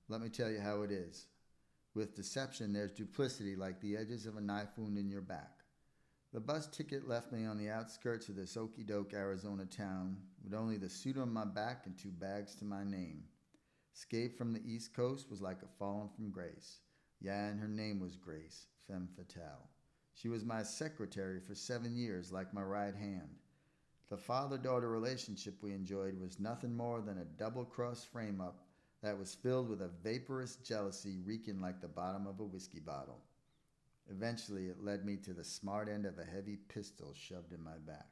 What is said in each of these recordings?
Let me tell you how it is. With deception, there's duplicity like the edges of a knife wound in your back. The bus ticket left me on the outskirts of this okey-doke Arizona town with only the suit on my back and 2 bags to my name. Escape from the East Coast was like a falling from grace. Yeah, and her name was Grace, femme fatale. She was my secretary for 7 years, like my right hand. The father-daughter relationship we enjoyed was nothing more than a double-cross frame-up that was filled with a vaporous jealousy reeking like the bottom of a whiskey bottle. Eventually, it led me to the smart end of a heavy pistol shoved in my back.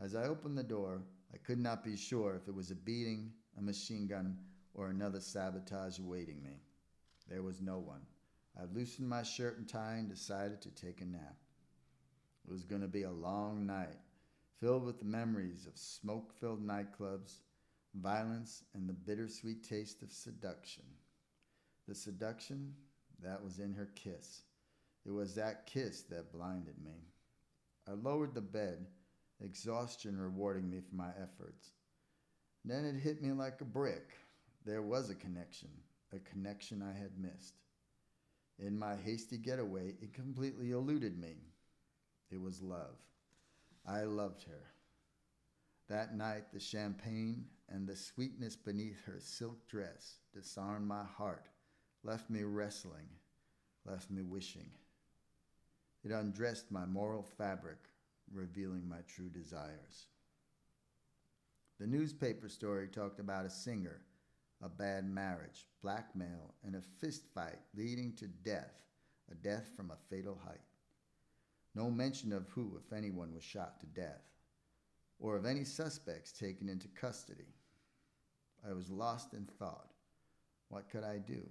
As I opened the door, I could not be sure if it was a beating, a machine gun, or another sabotage awaiting me. There was no one. I loosened my shirt and tie and decided to take a nap. It was going to be a long night, filled with the memories of smoke-filled nightclubs, violence, and the bittersweet taste of seduction. The seduction, that was in her kiss. It was that kiss that blinded me. I lowered the bed, exhaustion rewarding me for my efforts. Then it hit me like a brick. There was a connection I had missed. In my hasty getaway, it completely eluded me. It was love. I loved her. That night, the champagne and the sweetness beneath her silk dress disarmed my heart, left me wrestling, left me wishing. It undressed my moral fabric, revealing my true desires. The newspaper story talked about a singer, a bad marriage, blackmail, and a fist fight leading to death, a death from a fatal height. No mention of who, if anyone, was shot to death, or of any suspects taken into custody. I was lost in thought. What could I do?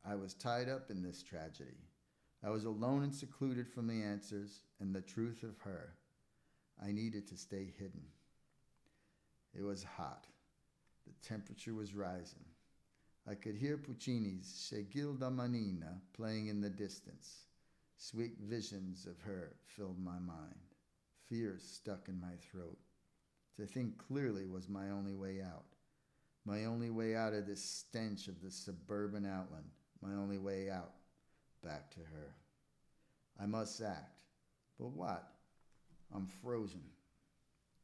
I was tied up in this tragedy. I was alone and secluded from the answers and the truth of her. I needed to stay hidden. It was hot. The temperature was rising. I could hear Puccini's C'è Gilda Manina playing in the distance. Sweet visions of her filled my mind. Fear stuck in my throat. To think clearly was my only way out. My only way out of this stench of the suburban outland. My only way out. Back to her. I must act. But what? I'm frozen.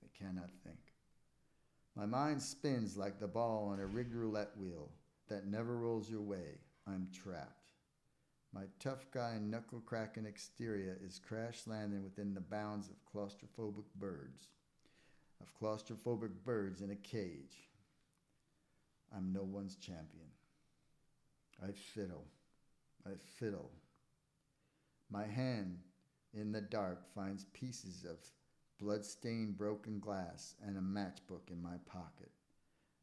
I cannot think. My mind spins like the ball on a rigged roulette wheel that never rolls your way. I'm trapped. My tough guy knuckle-cracking exterior is crash landing within the bounds of claustrophobic birds in a cage. I'm no one's champion. I fiddle. My hand in the dark finds pieces of blood-stained broken glass and a matchbook in my pocket.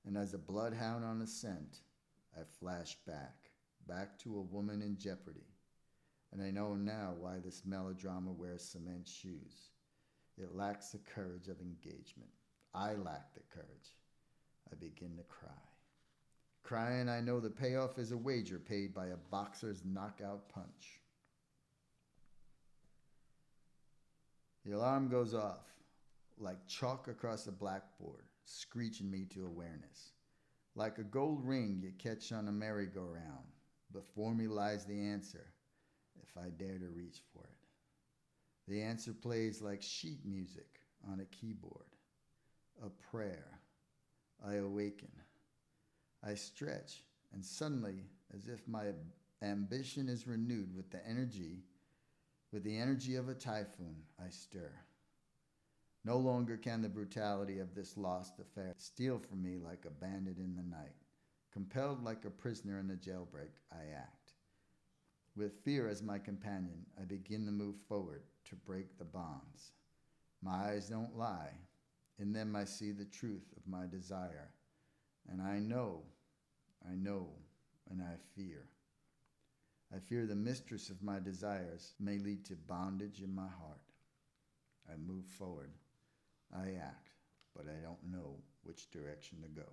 And as a bloodhound on a scent, I flash back to a woman in jeopardy. And I know now why this melodrama wears cement shoes. It lacks the courage of engagement. I lack the courage. I begin to cry. Crying, I know the payoff is a wager paid by a boxer's knockout punch. The alarm goes off like chalk across a blackboard, screeching me to awareness. Like a gold ring you catch on a merry-go-round. Before me lies the answer, if I dare to reach for it. The answer plays like sheet music on a keyboard. A prayer. I awaken. I stretch, and suddenly, as if my ambition is renewed with the energy of a typhoon, I stir. No longer can the brutality of this lost affair steal from me like a bandit in the night. Compelled like a prisoner in a jailbreak, I act. With fear as my companion, I begin to move forward to break the bonds. My eyes don't lie. In them I see the truth of my desire. And I know, and I fear. I fear the mistress of my desires may lead to bondage in my heart. I move forward. I act, but I don't know which direction to go.